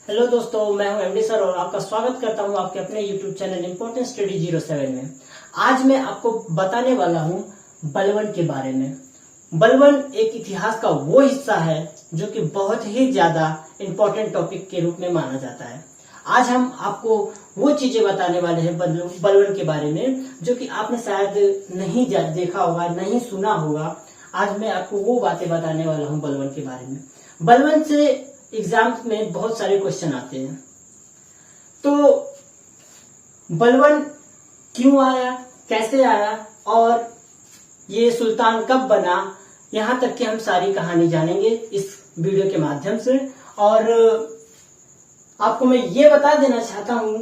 Hello दोस्तों, मैं हूं एमडी सर और आपका स्वागत करता हूं आपके अपने यूट्यूब चैनल इम्पोर्टेंट स्टडी 07 में। आज मैं आपको बताने वाला हूं बलवन के बारे में। बलवन एक इतिहास का वो हिस्सा है जो कि बहुत ही ज्यादा इम्पोर्टेंट टॉपिक के रूप में माना जाता है। आज हम आपको वो चीजें बताने वाले हैं बलवन के बारे में जो कि आपने शायद नहीं देखा होगा, नहीं सुना होगा। आज मैं आपको वो बातें बताने वाला हूं बलवन के बारे में। बलवन से एग्जाम में बहुत सारे क्वेश्चन आते हैं। तो बलवन क्यों आया, कैसे आया और ये सुल्तान कब बना, यहां तक कि हम सारी कहानी जानेंगे इस वीडियो के माध्यम से। और आपको मैं ये बता देना चाहता हूं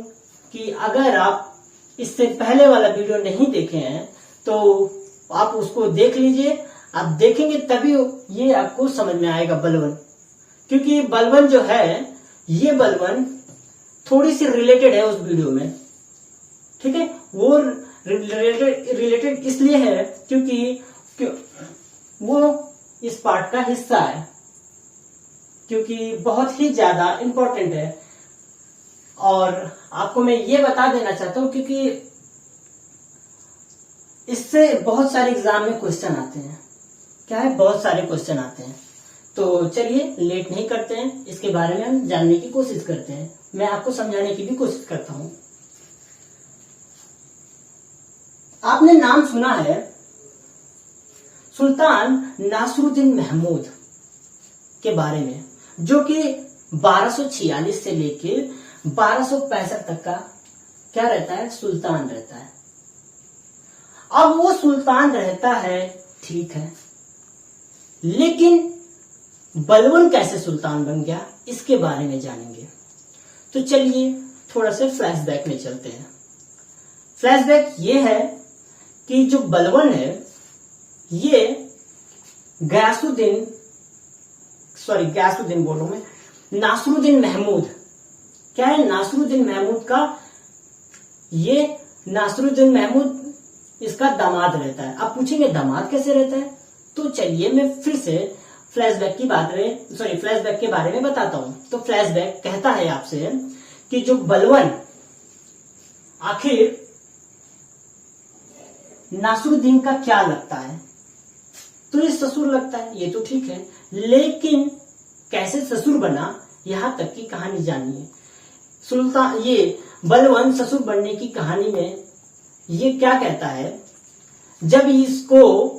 कि अगर आप इससे पहले वाला वीडियो नहीं देखे हैं तो आप उसको देख लीजिए। आप देखेंगे तभी ये आपको समझ में आएगा बलवन, क्योंकि बलवन जो है ये बलवन थोड़ी सी रिलेटेड है उस वीडियो में। ठीक है, वो रिलेटेड इसलिए है क्योंकि वो इस पार्ट का हिस्सा है, क्योंकि बहुत ही ज्यादा इंपॉर्टेंट है। और आपको मैं ये बता देना चाहता हूं क्योंकि इससे बहुत सारे एग्जाम में क्वेश्चन आते हैं। क्या है, बहुत सारे क्वेश्चन आते हैं। तो चलिए लेट नहीं करते हैं, इसके बारे में हम जानने की कोशिश करते हैं। मैं आपको समझाने की भी कोशिश करता हूं। आपने नाम सुना है सुल्तान नासरुद्दीन महमूद के बारे में, जो कि 1246 से लेके 1265 तक का क्या रहता है, सुल्तान रहता है। अब वो सुल्तान रहता है, ठीक है, लेकिन बलवन कैसे सुल्तान बन गया इसके बारे में जानेंगे। तो चलिए थोड़ा सा फ्लैशबैक में चलते हैं। फ्लैशबैक ये है कि जो बलवन है ये गयासुद्दीन बोल रहा हूं मैं, नासरुद्दीन महमूद, क्या है, नासरुद्दीन महमूद का, ये नासरुद्दीन महमूद इसका दामाद रहता है। आप पूछेंगे दामाद कैसे रहता है, तो चलिए मैं फिर से फ्लैशबैक के बारे में बताता हूं। तो फ्लैशबैक कहता है आपसे कि जो बलवन आखिर नासरुद्दीन का क्या लगता है, तो ये ससुर लगता है, ये तो ठीक है, लेकिन कैसे ससुर बना यहां तक की कहानी जानिए। सुल्तान ये बलवन ससुर बनने की कहानी में ये क्या कहता है, जब इसको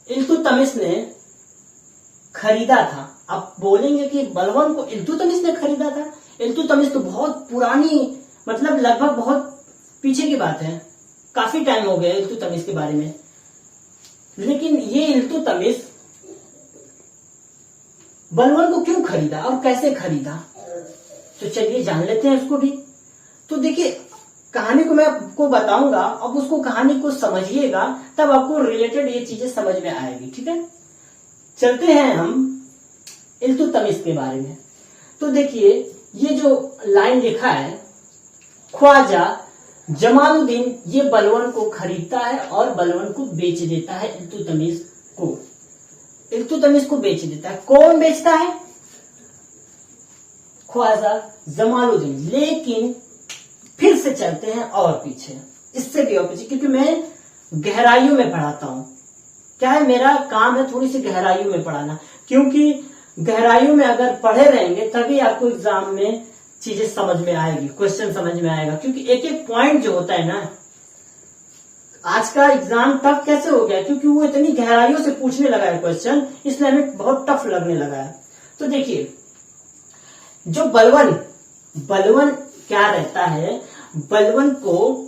इल्तुतमिश ने खरीदा था। आप बोलेंगे कि बलवन को इल्तुतमिश ने खरीदा था। इल्तुतमिश तो बहुत पुरानी, मतलब लगभग बहुत पीछे की बात है, काफी टाइम हो गया इल्तुतमिश के बारे में। लेकिन ये इल्तुतमिश बलवन को क्यों खरीदा और कैसे खरीदा, तो चलिए जान लेते हैं उसको भी। तो देखिए, कहानी को मैं आपको बताऊंगा, अब उसको कहानी को समझिएगा तब आपको रिलेटेड ये चीजें समझ में आएगी। ठीक है, चलते हैं हम इल्तुतमिश के बारे में। तो देखिए ये जो लाइन लिखा है, ख्वाजा जमालुद्दीन ये बलवन को खरीदता है और बलवन को बेच देता है, इल्तुतमिश को बेच देता है। कौन बेचता है, ख्वाजा जमालुद्दीन। लेकिन फिर से चलते हैं और पीछे, इससे भी और पीछे, क्योंकि मैं गहराइयों में पढ़ाता हूं। क्या है, मेरा काम है थोड़ी सी गहराइयों में पढ़ाना, क्योंकि गहराइयों में अगर पढ़े रहेंगे तभी आपको एग्जाम में चीजें समझ में आएगी, क्वेश्चन समझ में आएगा। क्योंकि एक एक पॉइंट जो होता है ना, आज का एग्जाम टफ कैसे हो गया, क्योंकि वो इतनी गहराइयों से पूछने लगा है क्वेश्चन, इसलिए हमें बहुत टफ लगने लगा है। तो देखिए, जो बलवन क्या रहता है, बलवन को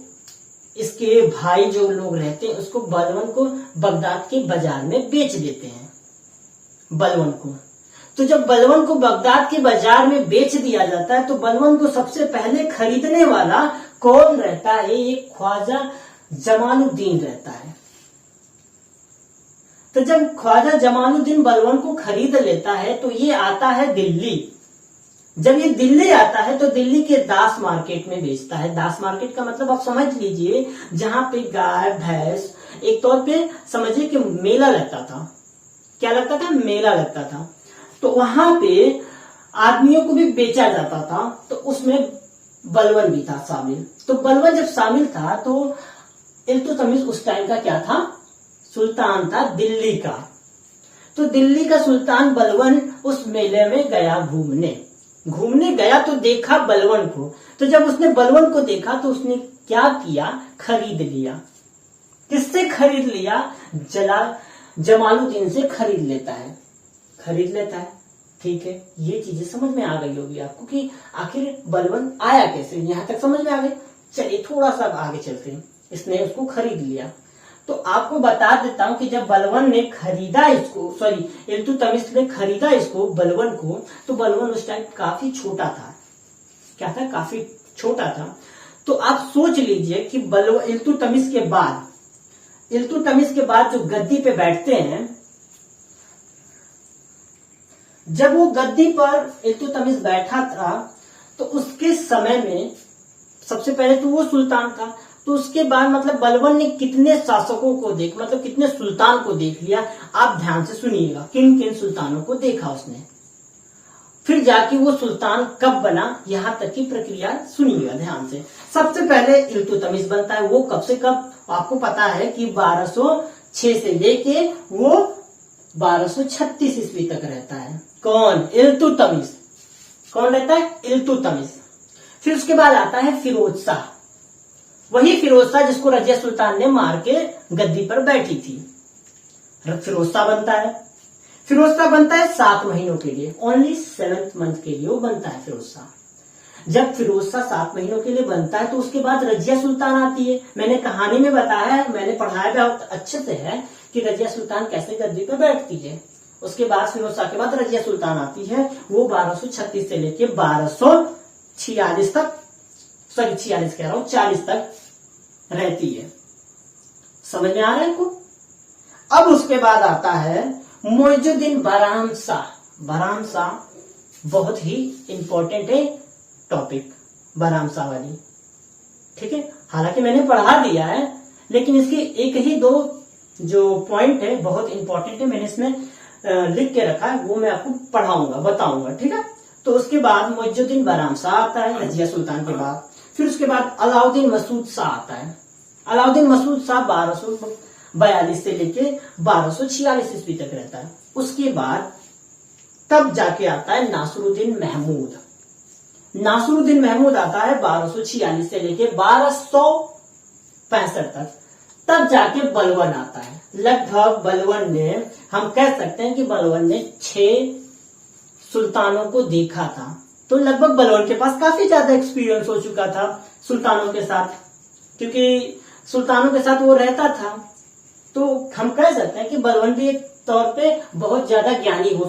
इसके भाई जो लोग रहते हैं उसको बलवन को बगदाद के बाजार में बेच देते हैं बलवन को। तो जब बलवन को बगदाद के बाजार में बेच दिया जाता है तो बलवन को सबसे पहले खरीदने वाला कौन रहता है, ये ख्वाजा जमालुद्दीन रहता है। तो जब ख्वाजा जमालुद्दीन बलवन को खरीद लेता है तो ये आता है दिल्ली। जब ये दिल्ली आता है तो दिल्ली के दास मार्केट में बेचता है। दास मार्केट का मतलब आप समझ लीजिए, जहां पे गाय भैंस, एक तौर पे समझिए कि मेला लगता था। क्या लगता था, मेला लगता था। तो वहां पे आदमियों को भी बेचा जाता था, तो उसमें बलवन भी था शामिल। तो बलवन जब शामिल था तो इल्तुतमिश उस टाइम का क्या था, सुल्तान था दिल्ली का। तो दिल्ली का सुल्तान बलवन उस मेले में गया घूमने गया, तो देखा बलवन को। तो जब उसने बलवन को देखा तो उसने क्या किया, खरीद लिया। किससे खरीद लिया, जमालुद्दीन से खरीद लेता है। ठीक है, ये चीजें समझ में आ गई होगी आपको कि आखिर बलवन आया कैसे, यहां तक समझ में आ गई। चलिए थोड़ा सा आगे चलते हैं। इसने उसको खरीद लिया। तो आपको बता देता हूं कि जब बलवन ने खरीदा इसको, सॉरी इल्तुतमिश ने खरीदा इसको बलवन को, तो बलवन उस टाइम काफी छोटा था। क्या था, काफी छोटा था। तो आप सोच लीजिए कि इल्तुतमिश के बाद जो गद्दी पे बैठते हैं, जब वो गद्दी पर इल्तुतमिश बैठा था तो उसके समय में सबसे पहले तो वो सुल्तान था। तो उसके बाद मतलब बलवन ने कितने शासकों को मतलब कितने सुल्तान को देख लिया। आप ध्यान से सुनिएगा, किन किन सुल्तानों को देखा उसने, फिर जाके वो सुल्तान कब बना, यहां तक की प्रक्रिया सुनिएगा ध्यान से। सबसे पहले इल्तुतमिश बनता है। वो कब से कब आपको पता है कि 1206 से लेके वो 1236 ईस्वी तक रहता है। कौन, इल्तुतमिश। कौन रहता है, इल्तुतमिश। फिर उसके बाद आता है फिरोज शाह। वही फिरोज शाह जिसको रजिया सुल्तान ने मार के गद्दी पर बैठी थी, फिरोज शाह बनता है। फिरोज शाह बनता है 7 महीनों के लिए, ओनली 7th मंथ के लिए वो बनता है फिरोज शाह। जब फिरोज शाह 7 महीनों के लिए बनता है तो उसके बाद रजिया सुल्तान आती है। मैंने कहानी में बताया है, मैंने पढ़ाया बहुत अच्छे से है कि रजिया सुल्तान कैसे गद्दी पर बैठती है। उसके बाद फिरोज शाह के बाद रजिया सुल्तान आती है। वो 1236 से लेके 1246 तक, सॉरी 46 कह रहा हूं, 40 तक रहती है। समझ में आ रहा है आपको। अब उसके बाद आता है मुइजुद्दीन बहराम शाह। बहराम शाह बहुत ही इंपॉर्टेंट है टॉपिक, बहराम शाह वाली। ठीक है, हालांकि मैंने पढ़ा दिया है, लेकिन इसके एक ही 2 जो पॉइंट है बहुत इंपॉर्टेंट है, मैंने इसमें लिख के रखा है, वो मैं आपको पढ़ाऊंगा, बताऊंगा। ठीक है, तो उसके बाद मुइजुद्दीन बहराम शाह आता है रजिया सुल्तान के बाद। फिर उसके बाद अलाउद्दीन मसूद शाह आता है। अलाउद्दीन मसूद शाह 1242 से लेके 1246 ईस्वी तक रहता है। उसके बाद तब जाके आता है नासरुद्दीन महमूद। नासरुद्दीन महमूद आता है 1246 से लेके 1265 तक। तब जाके बलवन आता है। लगभग बलवन ने, हम कह सकते हैं कि बलवन ने 6 सुल्तानों को देखा था। तो लगभग बलवन के पास काफी ज्यादा एक्सपीरियंस हो चुका था सुल्तानों के साथ, क्योंकि सुल्तानों के साथ वो रहता था। तो हम कह सकते हैं कि बलवन भी एक तौर पे बहुत ज्यादा ज्ञानी हो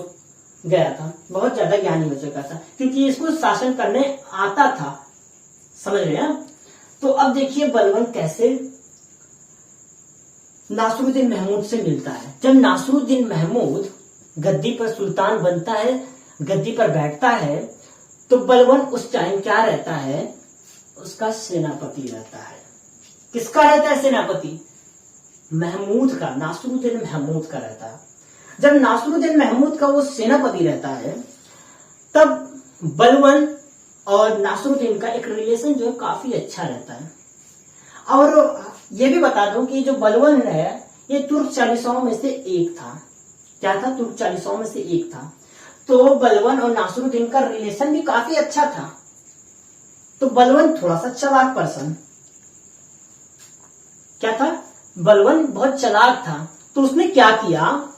गया था, बहुत ज्यादा ज्ञानी हो चुका था, क्योंकि इसको शासन करने आता था। समझ रहे हैं। तो अब देखिए बलवन कैसे नासरुद्दीन महमूद से मिलता है। जब नासरुद्दीन महमूद गद्दी पर सुल्तान बनता है, गद्दी पर बैठता है, तो बलवन उस टाइम क्या रहता है, उसका सेनापति रहता है। किसका रहता है सेनापति, महमूद का, नासरुद्दीन महमूद का रहता है। जब नासरुद्दीन महमूद का वो सेनापति रहता है, तब बलवन और नासरुद्दीन का एक रिलेशन जो है काफी अच्छा रहता है। और ये भी बता दूं कि जो बलवन है ये तुर्क चालीसाओं में से एक था। क्या था, तुर्क चालीसाओं में से एक था। तो बलवन और नासरुद्दीन का रिलेशन भी काफी अच्छा था। तो बलवन थोड़ा सा चालाक पर्सन, क्या था, बलवन बहुत चालाक था। तो उसने क्या किया,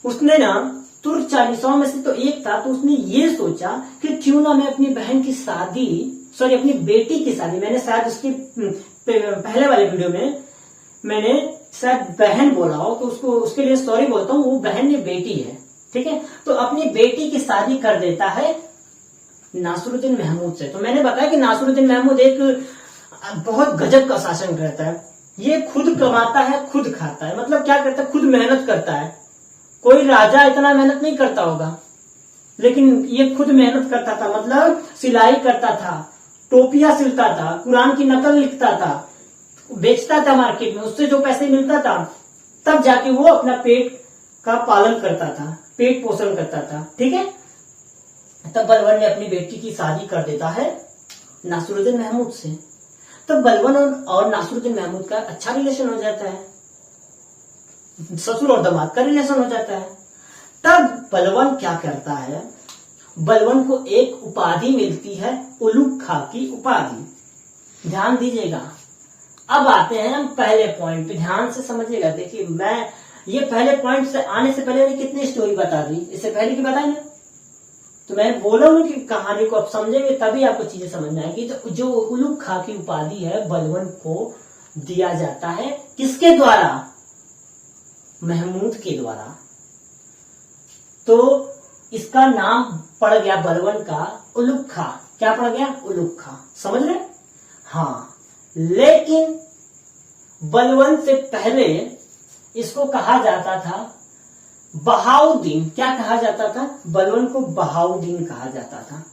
उसने ना तुर्क चालीसाओं में से तो एक था, तो उसने ये सोचा कि क्यों ना मैं अपनी बहन की शादी, सॉरी अपनी बेटी की शादी, मैंने शायद उसकी पहले वाले वीडियो में मैंने शायद बहन बोला हो, तो उसके लिए सॉरी बोलता हूँ, वो बहन नहीं बेटी है। ठीक है, तो अपनी बेटी की शादी कर देता है नासरुद्दीन महमूद से। तो मैंने बताया कि नासरुद्दीन महमूद एक बहुत गजब का शासन करता है। ये खुद कमाता है, खुद खाता है, मतलब क्या करता है, खुद मेहनत करता है। कोई राजा इतना मेहनत नहीं करता होगा, लेकिन ये खुद मेहनत करता था। मतलब सिलाई करता था, टोपियां सिलता था, कुरान की नकल लिखता था, बेचता था मार्केट में, उससे जो पैसे मिलता था तब जाके वो अपना पेट का पालन करता था, पेट पोषण करता था। ठीक है, तब बलबन ने अपनी बेटी की शादी कर देता है नासिरुद्दीन महमूद से। तब बलबन और नासिरुद्दीन महमूद का अच्छा रिलेशन हो जाता है, ससुर और दामाद का रिलेशन हो जाता है। तब बलबन क्या करता है, बलबन को एक उपाधि मिलती है, उलूग खां की उपाधि। ध्यान दीजिएगा। अब आते हैं हम पहले पॉइंट पे, ध्यान से समझिएगा। देखिए मैं ये पहले पॉइंट से आने से पहले मैंने कितनी स्टोरी बता दी, इससे पहले की बताई ना, तो मैं बोलूंगा कि कहानी को आप समझेंगे तभी आपको चीजें समझ में आएगी। तो जो उलूग खां की उपाधि है बलबन को दिया जाता है, किसके द्वारा, महमूद के द्वारा। तो इसका नाम पड़ गया बलबन का उलूग खां। क्या पड़ गया, उलूग खां। समझ रहे, हाँ। लेकिन बलबन से पहले इसको कहा जाता था बहाउद्दीन। क्या कहा जाता था, बलबन को बहाउद्दीन कहा जाता था।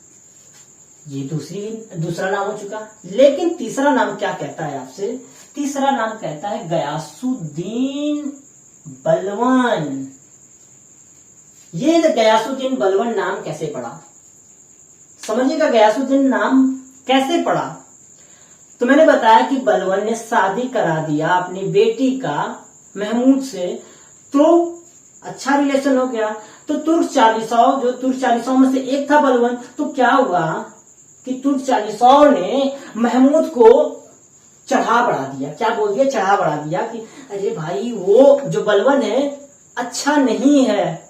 ये दूसरा नाम हो चुका। लेकिन तीसरा नाम क्या कहता है आपसे, तीसरा नाम कहता है गयासुद्दीन बलबन। ये गयासुद्दीन बलबन नाम कैसे पड़ा, समझिएगा। गयासुद्दीन नाम कैसे पड़ा, तो मैंने बताया कि बलबन ने शादी करा दिया अपनी बेटी का महमूद से, तो अच्छा रिलेशन हो गया। तो तुर्क चालीसाओं, जो तुर्क चालीसाओं में से एक था बलबन, तो क्या हुआ कि तुर्क चालीसाओं ने महमूद को चढ़ा बढ़ा दिया। क्या बोल दिया, चढ़ा बढ़ा दिया कि अरे भाई वो जो बलबन है अच्छा नहीं है,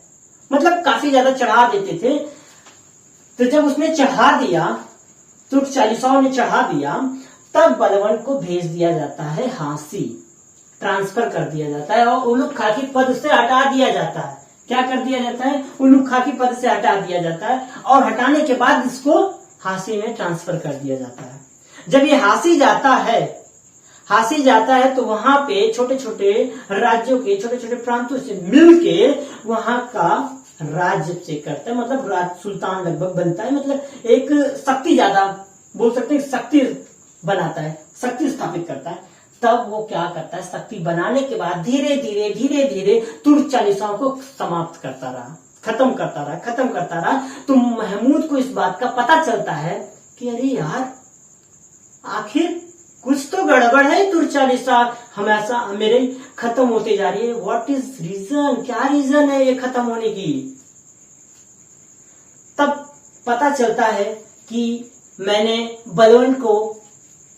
मतलब काफी ज्यादा चढ़ा देते थे। तो जब उसने चढ़ा दिया, तुर्क चालीसाओं ने चढ़ा दिया, तब बलबन को भेज दिया जाता है हांसी, ट्रांसफर कर दिया जाता है और उलूग खां की पद से हटा दिया जाता है। क्या कर दिया जाता है, उलूग खां की पद से हटा दिया जाता है और हटाने के बाद इसको हांसी में ट्रांसफर कर दिया जाता है। जब ये हांसी जाता है तो वहां पे छोटे छोटे राज्यों के छोटे छोटे प्रांतों से मिलके वहां का राज्य चेक करता है, मतलब सुल्तान लगभग बनता है, मतलब एक शक्ति, ज्यादा बोल सकते हैं शक्ति बनाता है, शक्ति स्थापित करता है। तब वो क्या करता है, शक्ति बनाने के बाद धीरे धीरे तुर्क चालीसाओं को समाप्त करता रहा, खत्म करता रहा। तो महमूद को इस बात का पता चलता है कि अरे यार आखिर कुछ तो गड़बड़ है, तुर्क चालीसा हमेशा मेरे खत्म होते जा रही है। व्हाट इज रीजन, क्या रीजन है ये खत्म होने की। तब पता चलता है कि मैंने बलबन को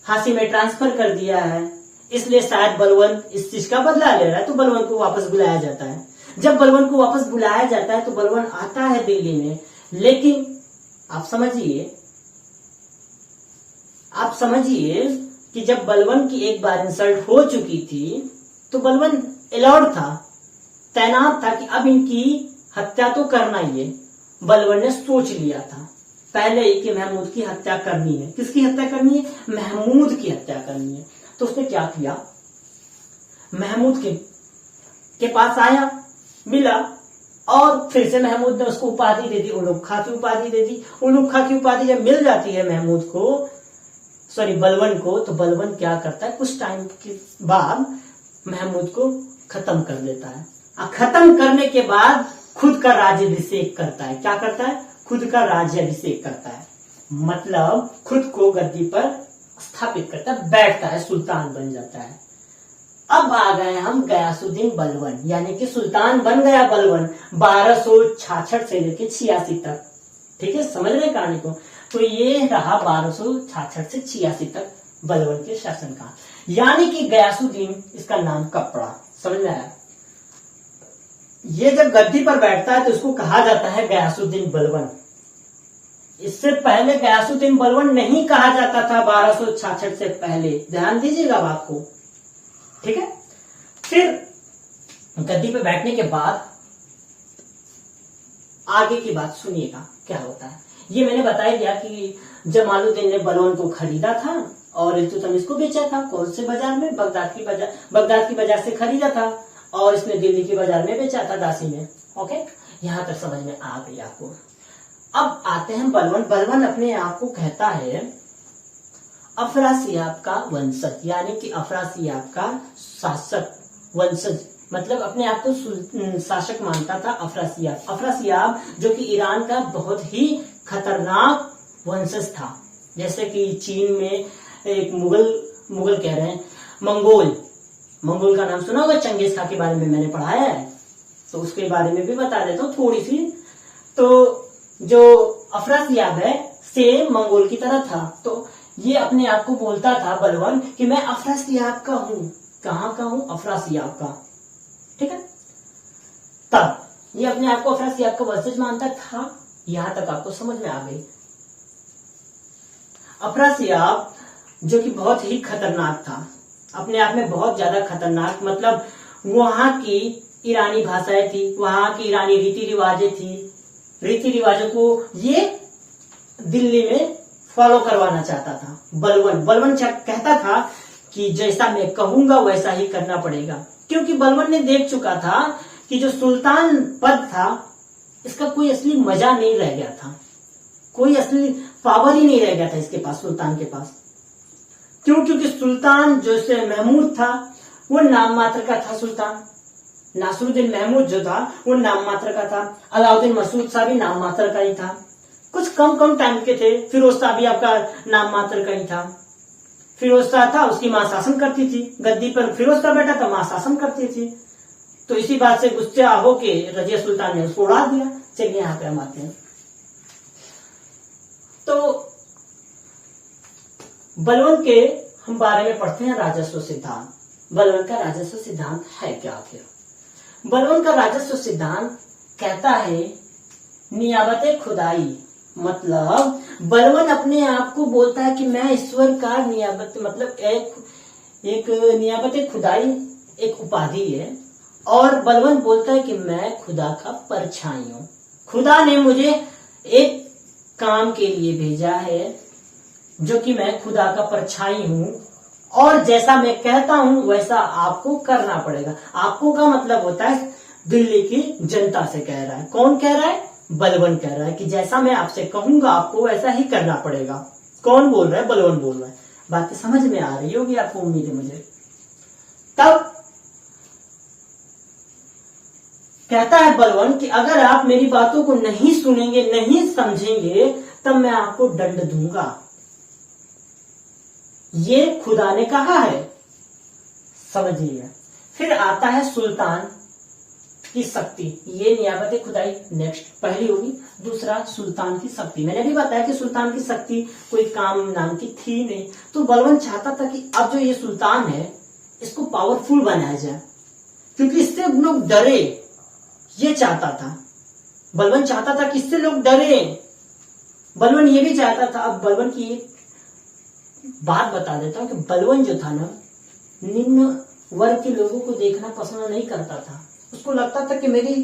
हांसी में ट्रांसफर कर दिया है, इसलिए शायद बलबन इस चीज का बदला ले रहा है। तो बलबन को वापस बुलाया जाता है। जब बलबन को वापस बुलाया जाता है तो बलबन आता है दिल्ली में। लेकिन आप समझिए कि जब बलबन की एक बार इंसल्ट हो चुकी थी तो बलबन अलाउड था, तैनात था कि अब इनकी हत्या तो करना ही है। बलबन ने सोच लिया था पहले ही कि महमूद की हत्या करनी है। किसकी हत्या करनी है, महमूद की हत्या करनी है। तो उसने क्या किया, महमूद के पास आया, मिला और फिर से महमूद ने उसको उपाधि दे दी, उलूग खां की उपाधि दे दी। उलूग खां की उपाधि जब मिल जाती है महमूद को, बलबन को, तो बलबन क्या करता है, कुछ टाइम के बाद महमूद को खत्म कर देता है। खत्म करने के बाद खुद का राज्याभिषेक करता है। क्या करता है, खुद का राज्याभिषेक करता है, मतलब खुद को गद्दी पर स्थापित करता है, बैठता है, सुल्तान बन जाता है। अब आ गए हम गयासुद्दीन बलबन, यानी कि सुल्तान बन गया बलबन 1266 से लेकर 86 तक। ठीक है, समझ रहे कहानी को। तो ये रहा 1266 से 86 तक बलबन के शासनकाल, यानी कि गयासुद्दीन इसका नाम कब पड़ा, समझ में आया। ये जब गद्दी पर बैठता है तो उसको कहा जाता है गयासुद्दीन बलबन। इससे पहले गयासुद्दीन बलबन नहीं कहा जाता था 1266 से पहले, ध्यान दीजिएगा बात को। ठीक है, फिर गद्दी पे बैठने के बाद आगे की बात सुनिएगा क्या होता है। ये मैंने बताया दिया कि जमालुद्दीन ने बलबन को खरीदा था और इल्तुतमिश को बेचा था। कौन से बाजार में, बगदाद की बाजार से खरीदा था और इसने दिल्ली की बाजार में बेचा था, दासी ने। ओके, यहां तक समझ में आ गई आपको। अब आते हैं बलबन। बलबन अपने आप को कहता है अफरासियाब का वंशज, यानी कि अफरासियाब का शासक वंशज मतलब अपने आप को शासक मानता था अफरासियाब। अफरासियाब जो कि ईरान का बहुत ही खतरनाक वंशज था। जैसे कि चीन में एक मुगल कह रहे हैं, मंगोल का नाम सुना होगा, चंगेज खां के बारे में मैंने पढ़ाया है, तो उसके बारे में भी बता देता हूँ थोड़ी सी। तो जो अफरासियाब है सेम मंगोल की तरह था। तो ये अपने आप को बोलता था बलवान कि मैं अफरासियाब का हूं। कहाँ का हूं? अफरासियाब का। ठीक है, तब ये अपने आप को अफरासियाब का वंशज मानता था। यहां तक आपको समझ में आ गई। अफरासियाब जो कि बहुत ही खतरनाक था, अपने आप में बहुत ज्यादा खतरनाक, मतलब वहां की ईरानी भाषाएं थी, वहां की ईरानी रीति रिवाजें थी, रीति रिवाजों को ये दिल्ली में फॉलो करवाना चाहता था। बलवन कहता था कि जैसा मैं कहूंगा वैसा ही करना पड़ेगा, क्योंकि बलवन ने देख चुका था कि जो सुल्तान पद था इसका कोई असली मजा नहीं रह गया था, कोई असली पावर ही नहीं रह गया था इसके पास, सुल्तान के पास। क्यों? क्योंकि सुल्तान जैसे महमूद था वो नाम मात्र का था सुल्तान। नासिरुद्दीन महमूद जो था वो नाम मात्र का था। अलाउद्दीन मसूद शाह भी नाम मात्र का ही था, कुछ कम टाइम के थे। फिरोज शाह भी आपका नाम मात्र का ही था। फिरोज शाह था, उसकी मां शासन करती थी गद्दी पर, फिरोज शाह बैठा था, मां शासन करती थी। तो इसी बात से गुस्सा होके रजिया सुल्तान ने उसको उड़ा दिया। चलिए यहाँ पे हम आते हैं। तो बलवन के हम बारे में पढ़ते हैं राजस्व सिद्धांत। बलवन का राजस्व सिद्धांत है क्या आखिर? बलवन का राजस्व सिद्धांत कहता है नियाबत खुदाई, मतलब बलवन अपने आप को बोलता है कि मैं ईश्वर का नियाबत, मतलब एक नियाबत खुदाई एक उपाधि है, और बलवन बोलता है कि मैं खुदा का परछाई हूं। खुदा ने मुझे एक काम के लिए भेजा है जो कि मैं खुदा का परछाई हूं, और जैसा मैं कहता हूं वैसा आपको करना पड़ेगा। आपको का मतलब होता है दिल्ली की जनता से कह रहा है। कौन कह रहा है? बलवन कह रहा है कि जैसा मैं आपसे कहूंगा आपको वैसा ही करना पड़ेगा। कौन बोल रहा है? बलवन बोल रहा है। बातें समझ में आ रही होगी आपको, उम्मीद है मुझे। तब कहता है बलवन कि अगर आप मेरी बातों को नहीं सुनेंगे, नहीं समझेंगे, तब मैं आपको दंड दूंगा। ये खुदा ने कहा है, समझिए। फिर आता है सुल्तान की शक्ति। ये नियाबत खुदाई नेक्स्ट पहली होगी। दूसरा सुल्तान की शक्ति। मैंने भी बताया कि सुल्तान की शक्ति कोई काम नाम की थी नहीं। तो बलवन चाहता था कि अब जो ये सुल्तान है इसको पावरफुल बनाया जाए, क्योंकि इससे लोग डरे। ये चाहता था, बलवन चाहता था कि इससे लोग डरे। बलवन ये भी चाहता था। अब बलवन की बात बता देता हूं कि बलवन जो था ना, निम्न वर्ग के लोगों को देखना पसंद नहीं करता था। उसको लगता था कि मेरी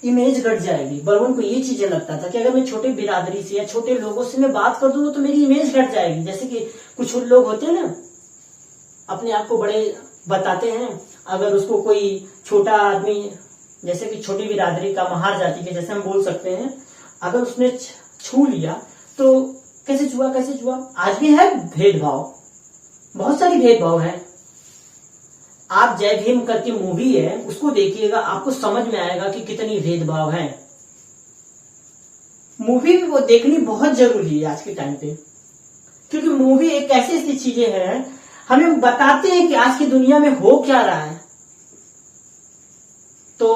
इमेज घट जाएगी। बलवन को ये चीजें लगता था कि अगर मैं छोटे बिरादरी से या छोटे लोगों से मैं बात कर दूंगा तो मेरी इमेज घट जाएगी। जैसे कि कुछ लोग होते हैं ना, अपने आप को बड़े बताते हैं। अगर उसको कोई छोटा आदमी, जैसे कि छोटी बिरादरी का, महार जाति के जैसे हम बोल सकते हैं, अगर उसने छू लिया तो कैसे छुआ। आज भी है भेदभाव, बहुत सारी भेदभाव है। आप जय भीम करके मूवी है, उसको देखिएगा, आपको समझ में आएगा कि कितनी भेदभाव है। मूवी भी वो देखनी बहुत जरूरी है आज के टाइम पे, क्योंकि मूवी एक ऐसी चीजें हैं, हमें बताते हैं कि आज की दुनिया में हो क्या रहा है। तो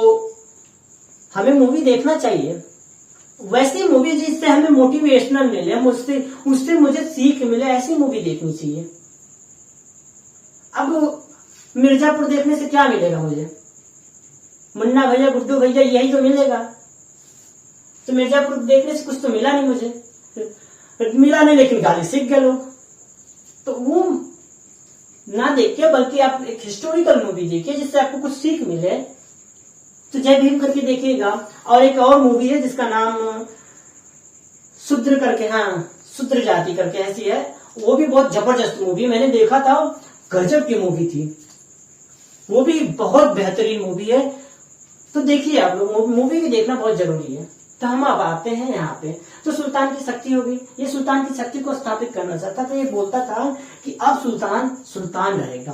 हमें मूवी देखना चाहिए, वैसी मूवी जिससे हमें मोटिवेशनल मिले, उससे मुझे सीख मिले, ऐसी मूवी देखनी चाहिए। अब मिर्जापुर देखने से क्या मिलेगा मुझे? मुन्ना भैया, गुड्डू भैया, यही तो मिलेगा। तो मिर्जापुर देखने से कुछ तो मिला नहीं मुझे, मिला नहीं, लेकिन गाली सीख गए लोग। तो वो ना देखिए, बल्कि आप एक हिस्टोरिकल मूवी देखिए जिससे आपको कुछ सीख मिले। तो जय भीम करके देखिएगा। और एक और मूवी है जिसका नाम शूद्र करके, हाँ, शूद्र जाति करके ऐसी है, वो भी बहुत जबरदस्त मूवी, मैंने देखा था, गजब की मूवी थी, वो भी बहुत बेहतरीन मूवी है। तो देखिए आप लोग, मूवी भी देखना बहुत जरूरी है। तो हम अब आते हैं यहाँ पे। तो सुल्तान की शक्ति होगी। ये सुल्तान की शक्ति को स्थापित करना चाहता था। ये बोलता था कि अब सुल्तान रहेगा।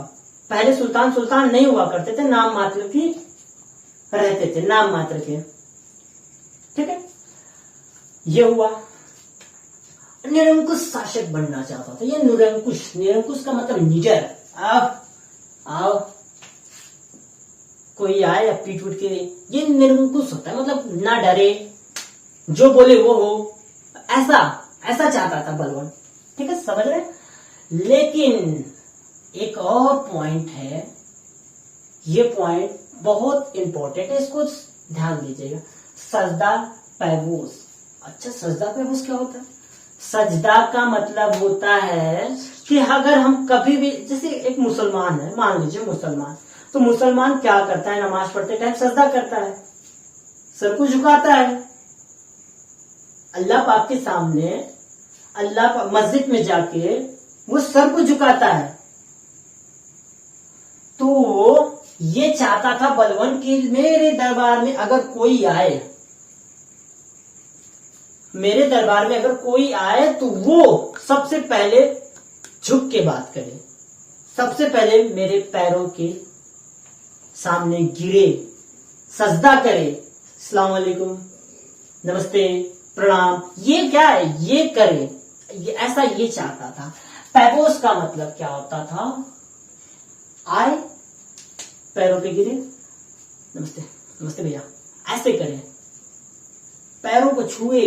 पहले सुल्तान नहीं हुआ करते थे, नाम मात्र की रहते थे, नाम मात्र के। ठीक है, ये हुआ। निरंकुश शासक बनना चाहता था। ये निरंकुश, निरंकुश का मतलब निडर। आओ कोई आए या पीट उठ के, ये निरंकुश होता है, मतलब ना डरे, जो बोले वो हो, ऐसा ऐसा चाहता था बलवान। ठीक है, समझ रहे। लेकिन एक और पॉइंट है, ये पॉइंट बहुत इंपॉर्टेंट है, इसको ध्यान दीजिएगा। सजदा पैबोस। अच्छा, सजदा पैबोस क्या होता है? सजदा का मतलब होता है कि अगर हम कभी भी, जैसे एक मुसलमान है, मान लीजिए मुसलमान, तो मुसलमान क्या करता है? नमाज पढ़ते टाइम सजदा करता है, सर को झुकाता है अल्लाह पाक के सामने। अल्लाह मस्जिद में जाके वो सर को झुकाता है। तो ये चाहता था बलवान कि मेरे दरबार में अगर कोई आए, मेरे दरबार में अगर कोई आए तो वो सबसे पहले झुक के बात करे, सबसे पहले मेरे पैरों के सामने गिरे, सजदा करे, अस्सलाम वालेकुम, नमस्ते, प्रणाम, ये क्या है, ये करे, ये ऐसा ये चाहता था। पैबोस का मतलब क्या होता था? आए, पैरों पे गिरे, नमस्ते, नमस्ते भैया, ऐसे करें, पैरों को छुए।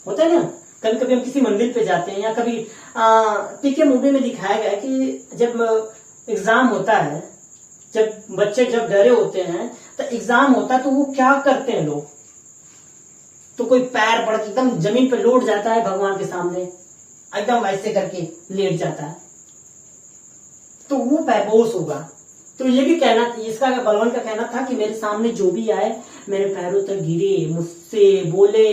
होता है ना, कभी कभी हम किसी मंदिर पे जाते हैं, या कभी पीके मूवी में दिखाया गया है कि जब एग्जाम होता है, जब बच्चे जब डरे होते हैं तो एग्जाम होता है, तो वो क्या करते हैं लोग, तो कोई पैर पड़ एकदम जमीन पे लौट जाता है भगवान के सामने, एकदम ऐसे करके लेट जाता है, तो वो पैबोस होगा। तो ये भी कहना, इसका बलवान का कहना था कि मेरे सामने जो भी आए मेरे पैरों तक गिरे, मुझसे बोले,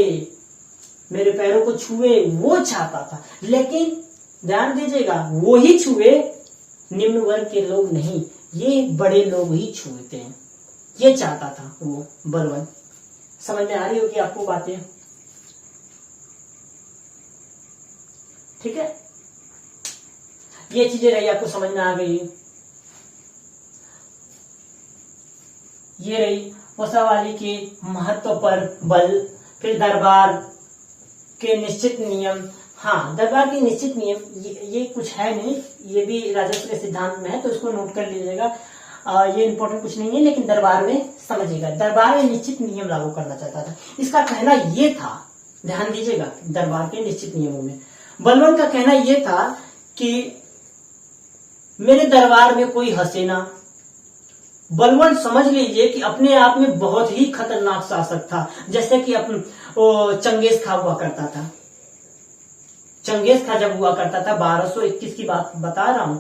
मेरे पैरों को छुए, वो चाहता था। लेकिन ध्यान दीजिएगा, वो ही छुए, निम्न वर्ग के लोग नहीं, ये बड़े लोग ही छूते हैं, ये चाहता था वो बलवान। समझ में आ रही होगी आपको बातें? ठीक है, ये चीजें रही, आपको समझ में आ गई। ये रही वसावाली के महत्व पर बल। फिर दरबार के निश्चित नियम। हाँ, दरबार के निश्चित नियम, ये कुछ है नहीं, ये भी राजस्व के सिद्धांत में है, तो इसको नोट कर लीजिएगा। ये इंपॉर्टेंट कुछ नहीं है, लेकिन दरबार में समझिएगा, दरबार में निश्चित नियम लागू करना चाहता था। इसका कहना ये था, ध्यान दीजिएगा, दरबार के निश्चित नियमों में बलवान का कहना ये था कि मेरे दरबार में कोई हंसे ना। बलवान समझ लीजिए कि अपने आप में बहुत ही खतरनाक शासक था, जैसे कि चंगेज खा हुआ करता था। चंगेज खा जब हुआ करता था, 1221 की बात बता रहा हूं,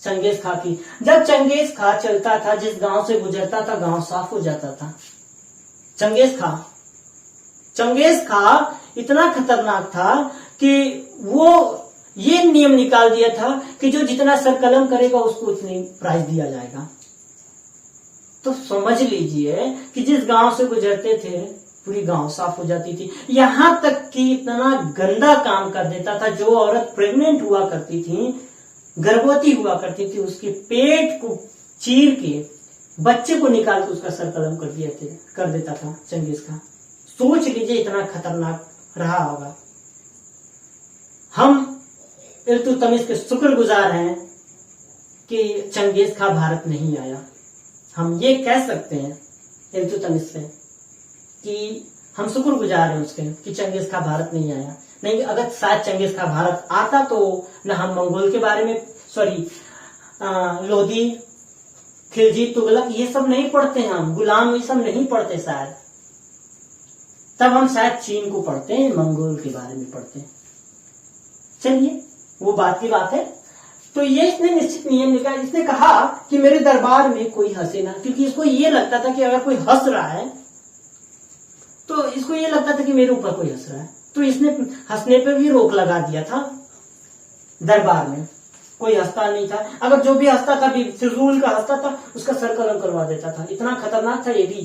चंगेज खा की, जब चंगेज खा चलता था, जिस गांव से गुजरता था गांव साफ हो जाता था। चंगेज खा इतना खतरनाक था कि वो ये नियम निकाल दिया था कि जो जितना सर कलम करेगा उसको उतनी प्राइज दिया जाएगा। तो समझ लीजिए कि जिस गांव से गुजरते थे पूरी गांव साफ हो जाती थी। यहां तक कि इतना गंदा काम कर देता था, जो औरत प्रेग्नेंट हुआ करती थी, गर्भवती हुआ करती थी, उसके पेट को चीर के बच्चे को निकाल के उसका सर कलम कर देता था चंगेज खान। सोच लीजिए इतना खतरनाक रहा होगा। हम इल्तुतमिश के शुक्रगुजार हैं कि चंगेज खान भारत नहीं आया। हम ये कह सकते हैं इल्तुतमिश से कि हम शुक्रगुजार हैं उसके कि चंगेज खान भारत नहीं आया। नहीं, अगर शायद चंगेज खान भारत आता तो न हम मंगोल के बारे में, लोधी, खिलजी, तुगलक ये सब नहीं पढ़ते हैं, हम गुलाम ये सब नहीं पढ़ते शायद। तब हम शायद चीन को पढ़ते हैं, मंगोल के बारे में पढ़ते हैं। चलिए, वो बात की बात है। तो ये इसने निश्चित नियम निकाला। इसने कहा कि मेरे दरबार में कोई हंसे ना, क्योंकि इसको ये लगता था कि अगर कोई हंस रहा है तो इसको ये लगता था कि मेरे ऊपर कोई हंस रहा है, तो इसने हंसने पे भी रोक लगा दिया था। दरबार में कोई हंसता नहीं था, अगर जो भी हंसता था फिजूल का हंसता था, उसका सर कलम करवा देता था। इतना खतरनाक था, ये भी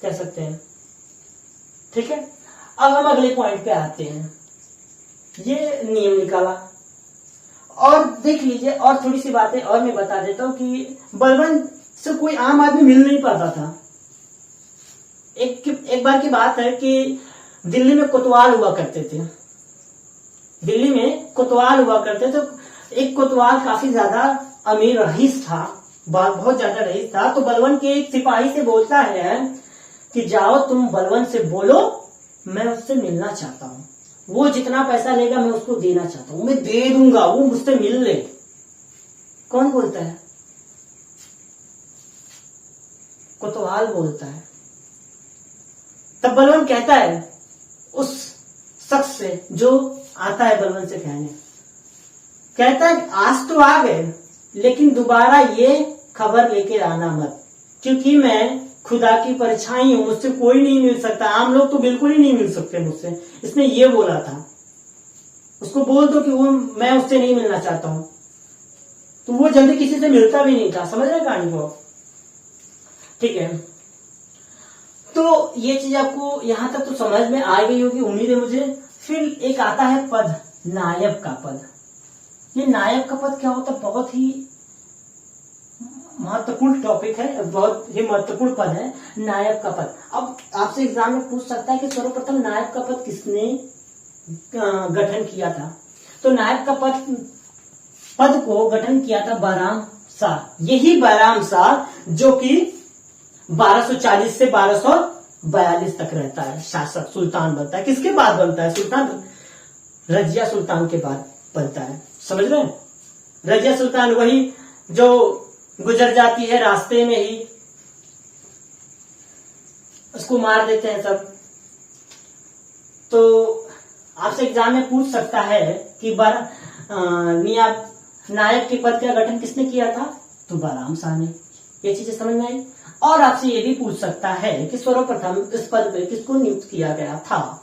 कह सकते हैं। ठीक है, अब हम अगले पॉइंट पे आते हैं। ये नियम निकाला, और देख लीजिए, और थोड़ी सी बातें और मैं बता देता हूं कि बलवान इससे कोई आम आदमी मिल नहीं पाता था। एक बार की बात है कि दिल्ली में कोतवाल हुआ करते थे। दिल्ली में कोतवाल हुआ करते थे। एक कोतवाल काफी ज्यादा अमीर रईस था, बहुत ज्यादा रईस था। तो बलवन के एक सिपाही से बोलता है कि जाओ तुम बलवन से बोलो, मैं उससे मिलना चाहता हूं, वो जितना पैसा लेगा मैं उसको देना चाहता हूं, मैं दे दूंगा, वो मुझसे मिल ले। कौन बोलता है? कोतवाल बोलता है। तब बलवन कहता है उस शख्स से जो आता है बलवन से कहने, कहता है आज तो आ गए, लेकिन दोबारा ये खबर लेके आना मत, क्योंकि मैं खुदा की परछाई हूं, मुझसे कोई नहीं मिल सकता, आम लोग तो बिल्कुल ही नहीं मिल सकते मुझसे। इसने ये बोला था। उसको बोल दो कि वो मैं उससे नहीं मिलना चाहता हूं। तो वो जल्दी किसी से मिलता भी नहीं था। समझ रहे कहानी को? ठीक है, तो ये चीज आपको यहां तक तो समझ में आ गई होगी, उम्मीद है मुझे। फिर एक आता है पद, नायब का पद। ये नायब का पद क्या होता है? बहुत ही महत्वपूर्ण टॉपिक है, बहुत ही महत्वपूर्ण पद है नायब का पद। अब आपसे एग्जाम में पूछ सकता है कि सर्वप्रथम नायब का पद किसने गठन किया था? तो नायब का पद को गठन किया था बैराम शाह। यही बैराम शाह जो कि 1240 से 1242 तक रहता है, शासक, सुल्तान बनता है। किसके बाद बनता है? सुल्तान रजिया सुल्तान के बाद बनता है। समझ रहे हैं? रजिया सुल्तान वही जो गुजर जाती है रास्ते में ही, उसको मार देते हैं सब। तो आपसे एग्जाम में पूछ सकता है कि नायब के पद का गठन किसने किया था? तो बैराम शाह ने। ये चीजें समझ में आई। और आपसे ये भी पूछ सकता है कि सर्वप्रथम इस पद पे किसको नियुक्त किया गया था?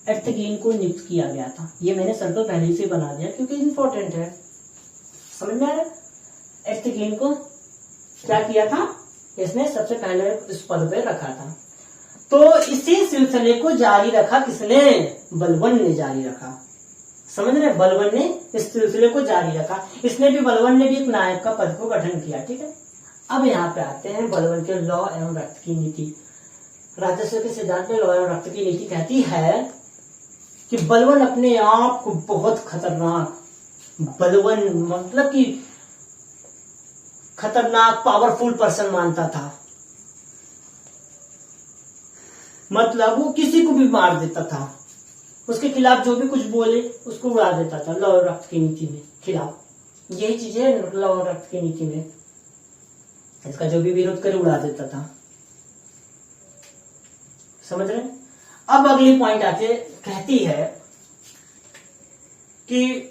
एर्तुगरुल को नियुक्त किया गया था। ये मैंने सर्कल पहले से बना दिया क्योंकि इंपॉर्टेंट है। समझ में आ रहा है? एर्तुगरुल को क्या किया था? इसने सबसे पहले इस पद पे रखा था। तो इसी सिलसिले को जारी रखा किसने? बलवन ने जारी रखा। समझ रहे? बलवन ने इस सिलसिले को जारी रखा। बलवन ने भी एक नायब का पद को गठन किया। ठीक है, अब यहाँ पे आते हैं बलवन के लॉ एवं रक्त की नीति। राजस्व के सिद्धांत में लॉ एवं रक्त की नीति कहती है कि बलवन अपने आप को बहुत खतरनाक, बलवन मतलब कि खतरनाक पावरफुल पर्सन मानता था। मतलब वो किसी को भी मार देता था, उसके खिलाफ जो भी कुछ बोले उसको उड़ा देता था लौ रक्त की नीति में खिलाफ। यही चीज है लौ रक्त की नीति में, इसका जो भी विरोध करे उड़ा देता था। समझ रहे? अब अगली पॉइंट आके कहती है कि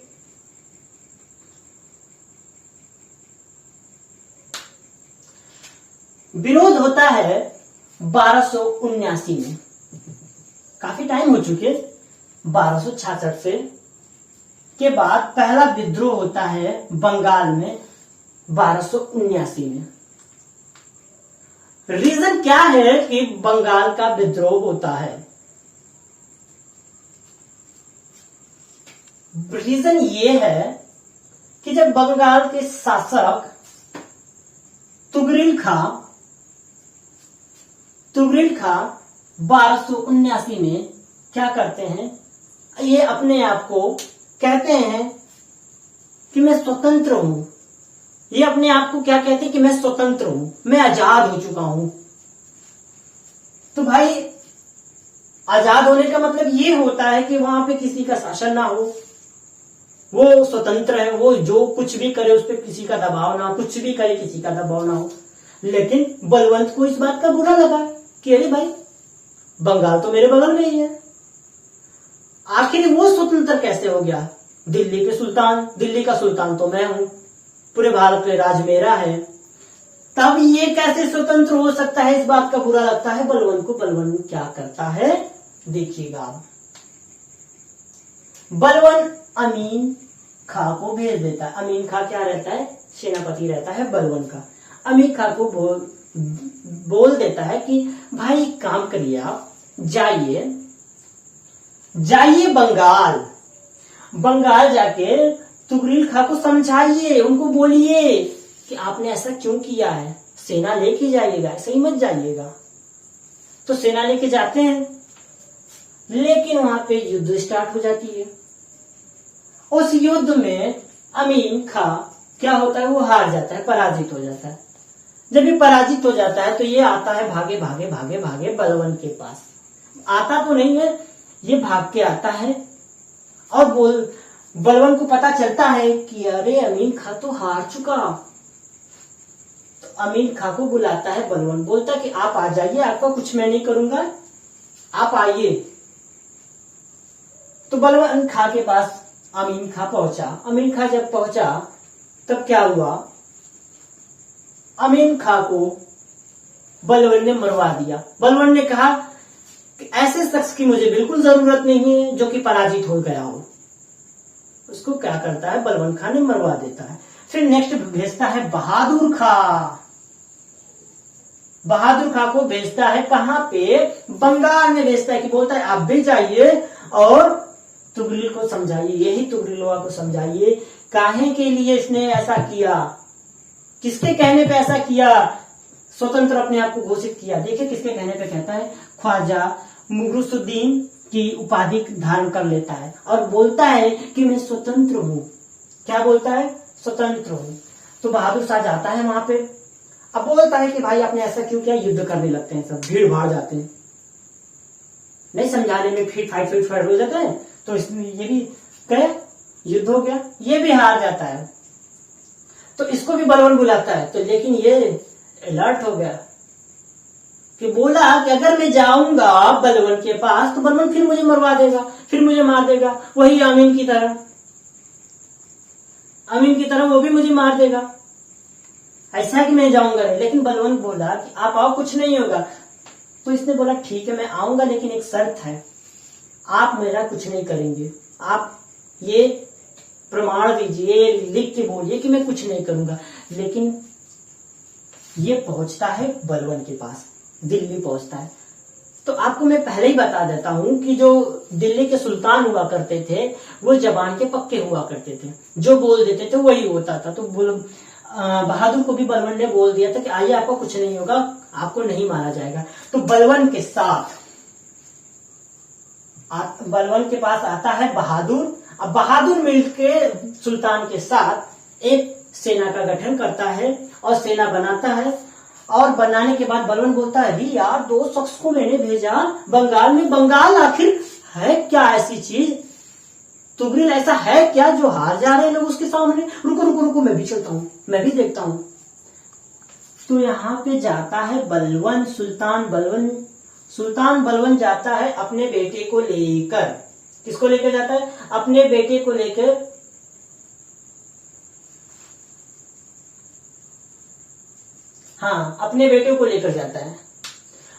विरोध होता है 1279 में, काफी टाइम हो चुके, 1266 से के बाद पहला विद्रोह होता है बंगाल में 1279 में। रीजन क्या है कि बंगाल का विद्रोह होता है? रीजन ये है कि जब बंगाल के शासक तुगरिल खां 1279 में क्या करते हैं? ये अपने आप को कहते हैं कि मैं स्वतंत्र हूं। ये अपने आप को क्या कहते हैं कि मैं स्वतंत्र हूं, मैं आजाद हो चुका हूं। तो भाई आजाद होने का मतलब ये होता है कि वहां पे किसी का शासन ना हो, वो स्वतंत्र है, वो जो कुछ भी करे उस पर किसी का दबाव ना हो, कुछ भी करे किसी का दबाव ना हो। लेकिन बलवंत को इस बात का बुरा लगा कि अरे भाई बंगाल तो मेरे बगल में ही है, आखिर वो स्वतंत्र कैसे हो गया? दिल्ली का सुल्तान तो मैं हूं, पूरे भारत में राज मेरा है, तब ये कैसे स्वतंत्र हो सकता है? इस बात का बुरा लगता है बलवन को। बलवन क्या करता है देखिएगा आप। बलवन अमीन खां को भेज देता है। अमीन खां क्या रहता है? सेनापति रहता है बलवन का। अमीन खां को बोल देता है कि भाई काम करिए, आप जाइए बंगाल जाके तुगरिल खां को समझाइए, उनको बोलिए कि आपने ऐसा क्यों किया है, सेना लेके जाइएगा, ऐसे ही मत जाइएगा। तो सेना लेके जाते हैं, लेकिन वहां पे युद्ध स्टार्ट हो जाती है। उस युद्ध में अमीन खां क्या होता है, वो हार जाता है, पराजित हो जाता है। जब ये पराजित हो जाता है तो ये आता है भागे भागे भागे भागे बलवन के पास। आता तो नहीं है, ये भाग के आता है और बलवन को पता चलता है कि अरे अमीन खां तो हार चुका। तो अमीन खां को बुलाता है बलवन, बोलता कि आप आ जाइए, आपका कुछ मैं नहीं करूंगा, आप आइए। तो बलवन खां के पास अमीन खां पहुंचा। अमीन खां जब पहुंचा तब क्या हुआ, अमीन खां को बलवन ने मरवा दिया। बलवन ने कहा कि ऐसे शख्स की मुझे बिल्कुल जरूरत नहीं है जो कि पराजित हो गया हो। उसको क्या करता है, बलवन खां ने मरवा देता है। फिर नेक्स्ट भेजता है बहादुर खां। बहादुर खां को भेजता है कहां पे, बंगाल में भेजता है, कि बोलता है आप भी जाइए और तुगरिल को समझाइए, यही तुगरिलवा को समझाइए काहे के लिए इसने ऐसा किया, किसके कहने पे ऐसा किया, स्वतंत्र अपने आप को घोषित किया। देखिए किसके कहने पे कहता है, ख्वाजा मुगरुसुद्दीन की उपाधि धारण कर लेता है और बोलता है कि मैं स्वतंत्र हूं। क्या बोलता है, स्वतंत्र हूं। तो बहादुर शाह जाता है वहां पे, अब बोलता है कि भाई आपने ऐसा क्यों किया, युद्ध करने लगते हैं, सब भीड़ भाड़ जाते हैं, नहीं समझाने में फिर फाइट हो जाता है। तो इसमें ये भी कहे युद्ध हो गया, ये भी हार जाता है। तो इसको भी बलवन बुलाता है, तो लेकिन ये अलर्ट हो गया कि बोला कि अगर मैं जाऊंगा बलवन के पास तो बलवन फिर मुझे मरवा देगा, फिर मुझे मार देगा, वही अमीन की तरह वो भी मुझे मार देगा। ऐसा कि मैं जाऊंगा नहीं। लेकिन बलवन बोला कि आप आओ, कुछ नहीं होगा। तो इसने बोला ठीक है मैं आऊंगा, लेकिन एक शर्त है, आप मेरा कुछ नहीं करेंगे, आप ये प्रमाण दीजिए, लिख के बोलिए कि मैं कुछ नहीं करूंगा। लेकिन ये पहुंचता है बलवन के पास, दिल्ली पहुंचता है। तो आपको मैं पहले ही बता देता हूं कि जो दिल्ली के सुल्तान हुआ करते थे वो जबान के पक्के हुआ करते थे, जो बोल देते थे वही होता था। तो बहादुर को भी बलवन ने बोल दिया था कि आइए आपको कुछ नहीं होगा, आपको नहीं मारा जाएगा। तो बलवन के पास आता है बहादुर। अब बहादुर मिलकर सुल्तान के साथ एक सेना का गठन करता है और सेना बनाता है। और बनाने के बाद बलवन बोलता है, अरे यार 2 शख्स को मैंने भेजा बंगाल में, बंगाल आखिर है क्या ऐसी चीज, तुगरिल ऐसा है क्या जो हार जा रहे हैं लोग उसके सामने, रुको रुको रुको मैं भी चलता हूं, मैं भी देखता हूं। तो यहाँ पे जाता है बलवन, सुल्तान बलवन जाता है अपने बेटे को लेकर। किसको लेकर जाता है, अपने बेटे को लेकर। हाँ, अपने बेटे को लेकर जाता है,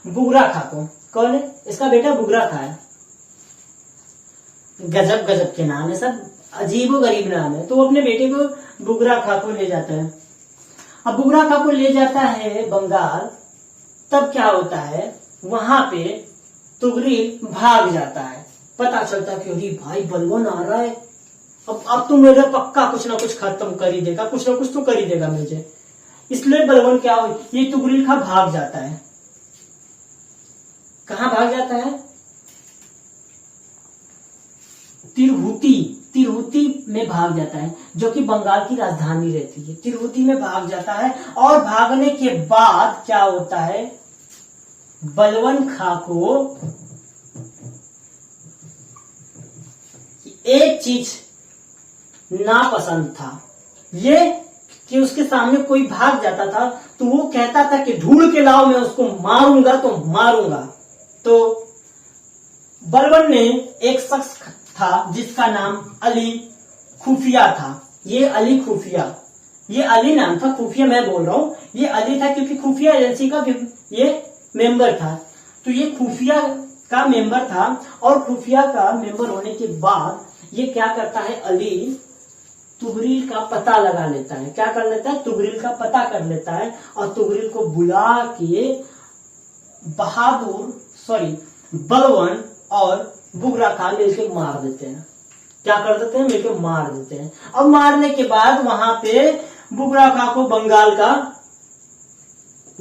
बुगरा खां को। कौन है, इसका बेटा बुगरा खां है। गजब गजब के नाम है, सब अजीबो गरीब नाम है। तो वो अपने बेटे को बुगरा खां को ले जाता है। अब बुगरा खां को ले जाता है बंगाल। तब क्या होता है, वहां पे तुगरिल भाग जाता है। पता चलता कि अरे भाई बलवन आ रहा है, अब तो मेरा पक्का कुछ ना कुछ खत्म कर ही देगा, कुछ ना कुछ तो कर ही देगा मुझे। इसलिए बलवन क्या हो, ये तुगरिल खां भाग जाता है। कहां भाग जाता है, तिरहुती में भाग जाता है, जो कि बंगाल की राजधानी रहती है। तिरहुती में भाग जाता है और भागने के बाद क्या होता है, बलवन खां को एक चीज नापसंद था, ये कि उसके सामने कोई भाग जाता था तो वो कहता था कि ढूंढ के लाओ, मैं उसको मारूंगा तो मारूंगा। तो बलवन ने एक शख्स था जिसका नाम अली खुफिया था। ये अली खुफिया, ये अली नाम था, खुफिया मैं बोल रहा हूं, ये अली था क्योंकि खुफिया एजेंसी का ये मेंबर था। तो ये खुफिया का मेंबर था और खुफिया का मेंबर होने के बाद ये क्या करता है, अली तुगरिल का पता लगा लेता है। क्या कर लेता है, तुगरिल का पता कर लेता है और तुगरिल को बुला के बलवन और बुगरा खां मिलकर मार देते हैं। क्या कर देते हैं, मिलकर मार देते हैं। अब मारने के बाद वहां पे बुगरा खां को बंगाल का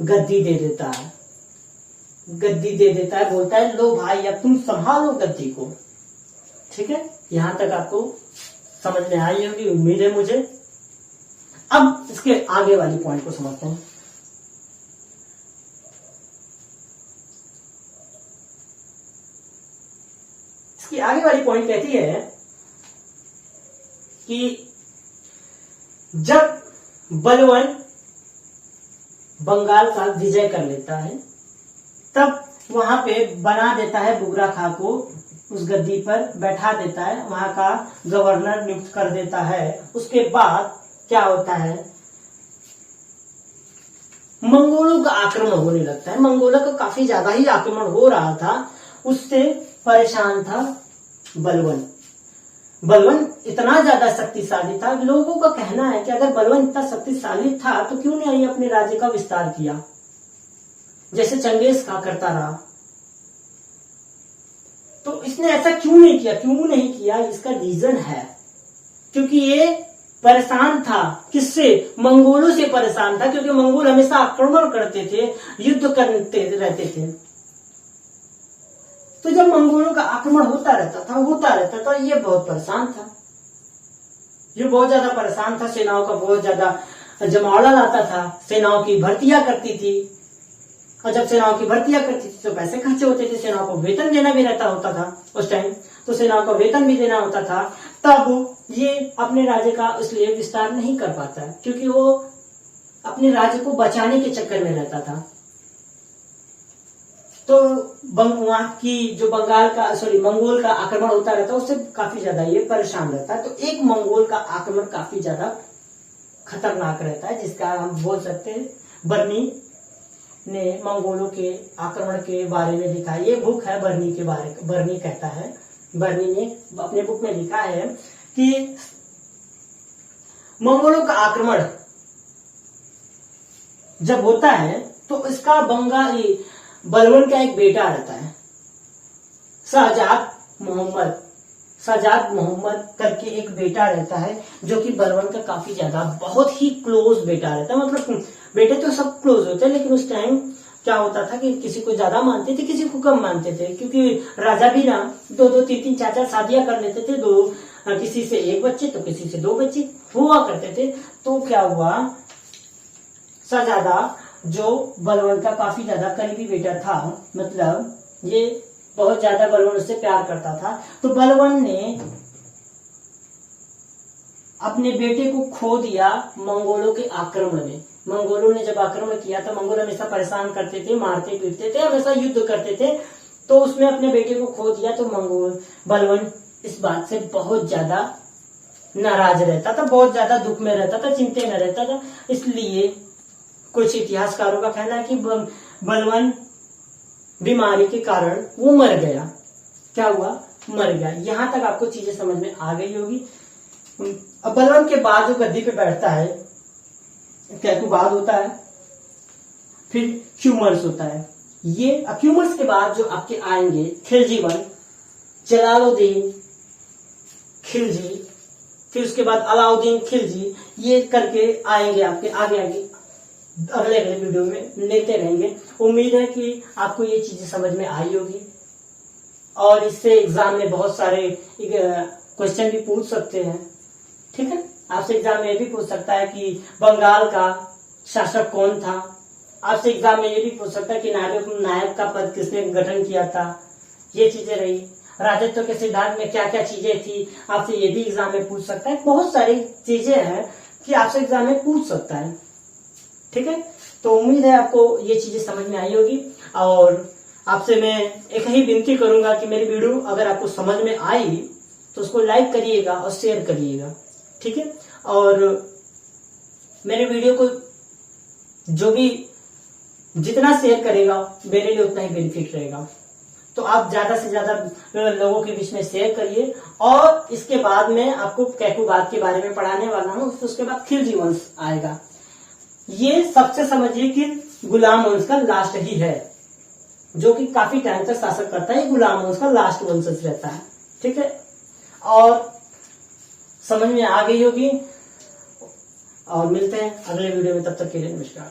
गद्दी दे देता है, गद्दी दे देता है, बोलता है लो भाई अब तुम संभालो गद्दी को। ठीक है, यहां तक आपको समझ में आई होगी, उम्मीद है मुझे। अब इसके आगे वाली पॉइंट को समझते हैं। इसकी आगे वाली पॉइंट कहती है कि जब बलवन बंगाल का विजय कर लेता है तब वहां पे बना देता है बुगरा खां को, उस गद्दी पर बैठा देता है, वहां का गवर्नर नियुक्त कर देता है। उसके बाद क्या होता है, मंगोलों का आक्रमण होने लगता है। मंगोलों का काफी ज्यादा ही आक्रमण हो रहा था, उससे परेशान था बलवन। बलवन इतना ज्यादा शक्तिशाली था, लोगों का कहना है कि अगर बलवन इतना शक्तिशाली था तो क्यों नहीं अपने राज्य का विस्तार किया, जैसे चंगेज खां करता रहा। तो इसने ऐसा क्यों नहीं किया, क्यों नहीं किया, इसका रीजन है क्योंकि ये परेशान था। किससे? मंगोलों से परेशान था, क्योंकि मंगोल हमेशा आक्रमण करते थे, युद्ध करते रहते थे। तो जब मंगोलों का आक्रमण होता रहता था, ये बहुत परेशान था, ये बहुत ज्यादा परेशान था। सेनाओं का बहुत ज्यादा जमावड़ा लाता था, सेनाओं की भर्तियां करती थी, और जब सेनाओं की भर्तियां करती थी तो पैसे खर्चे होते थे, सेनाओं को वेतन देना भी रहता होता था उस टाइम, तो सेनाओं को वेतन भी देना होता था। तब ये अपने राज्य का इसलिए विस्तार नहीं कर पाता है, क्योंकि वो अपने राज्य को बचाने के चक्कर में रहता था। तो वहां की जो मंगोल का आक्रमण होता रहता है, उससे काफी ज्यादा ये परेशान रहता है। तो एक मंगोल का आक्रमण काफी ज्यादा खतरनाक रहता है, जिसका हम बोल सकते हैं बर्नी ने मंगोलों के आक्रमण के बारे में लिखा है। ये बुक है बर्नी के बारे, बर्नी कहता है, बर्नी ने अपने बुक में लिखा है कि मंगोलों का आक्रमण जब होता है तो इसका बंगाली बलवन का एक बेटा रहता है, शहजाद मोहम्मद करके एक बेटा रहता है, जो कि बलवन का काफी ज्यादा बहुत ही क्लोज बेटा रहता है। मतलब बेटे तो सब क्लोज होते हैं, लेकिन उस टाइम क्या होता था कि किसी को ज्यादा मानते थे, किसी को कम मानते थे, क्योंकि राजा भी ना 2-2, 3-3, 4-4 शादियां कर लेते थे, किसी से 1 बच्चे तो किसी से 2 बच्चे हुआ करते थे। तो क्या हुआ, शहजादा जो बलवन का काफी ज्यादा करीबी बेटा था, मतलब ये बहुत ज्यादा बलवन उससे प्यार करता था, तो बलवन ने अपने बेटे को खो दिया मंगोलों के आक्रमण में। मंगोलों ने जब आक्रमण किया था, मंगोल हमेशा परेशान करते थे, मारते पीटते थे, हमेशा युद्ध करते थे, तो उसमें अपने बेटे को खो दिया। तो बलवन इस बात से बहुत ज्यादा नाराज रहता था, बहुत ज्यादा दुख में रहता था, चिंता में रहता था। इसलिए कुछ इतिहासकारों का कहना है कि बलवन बीमारी के कारण वो मर गया। क्या हुआ? मर गया। यहां तक आपको चीजें समझ में आ गई होगी। अब बलवन के बाद जो गद्दी पे बैठता है, कैकुबाद होता है, फिर क्यूमर्स होता है। ये क्यूमर्स के बाद जो आपके आएंगे खिलजी वन, जलालुद्दीन खिलजी, फिर उसके बाद अलाउद्दीन खिलजी, ये करके आएंगे आपके आगे अगले वीडियो में लेते रहेंगे। उम्मीद है कि आपको ये चीजें समझ में आई होगी, और इससे एग्जाम में बहुत सारे क्वेश्चन भी पूछ सकते हैं। ठीक है, आपसे एग्जाम में ये भी पूछ सकता है कि बंगाल का शासक कौन था। आपसे एग्जाम में ये भी पूछ सकता है कि नायब का पद किसने गठन किया था। ये चीजें रही। राजत्व के सिद्धांत में क्या क्या चीजें थी, आपसे ये भी एग्जाम में पूछ सकता है। बहुत सारी चीजें हैं कि आपसे एग्जाम में पूछ सकता है। ठीक है, तो उम्मीद है आपको ये चीजें समझ में आई होगी, और आपसे मैं एक ही विनती करूंगा कि मेरी वीडियो अगर आपको समझ में आई तो उसको लाइक करिएगा और शेयर करिएगा। ठीक है, और मेरे वीडियो को जो भी जितना शेयर करेगा मेरे लिए उतना ही बेनिफिट रहेगा। तो आप ज्यादा से ज्यादा लोगों के बीच में शेयर करिए। और इसके बाद में आपको कैकुबाद के बारे में पढ़ाने वाला हूँ, उसके बाद खिलजी वंश आएगा। ये सबसे समझिए कि गुलाम वंश का लास्ट ही है, जो कि काफी टाइम तक शासक करता है। गुलाम वंश का लास्ट वंशज रहता है। ठीक है, और समझ में आ गई होगी। और मिलते हैं अगले वीडियो में, तब तक के लिए नमस्कार।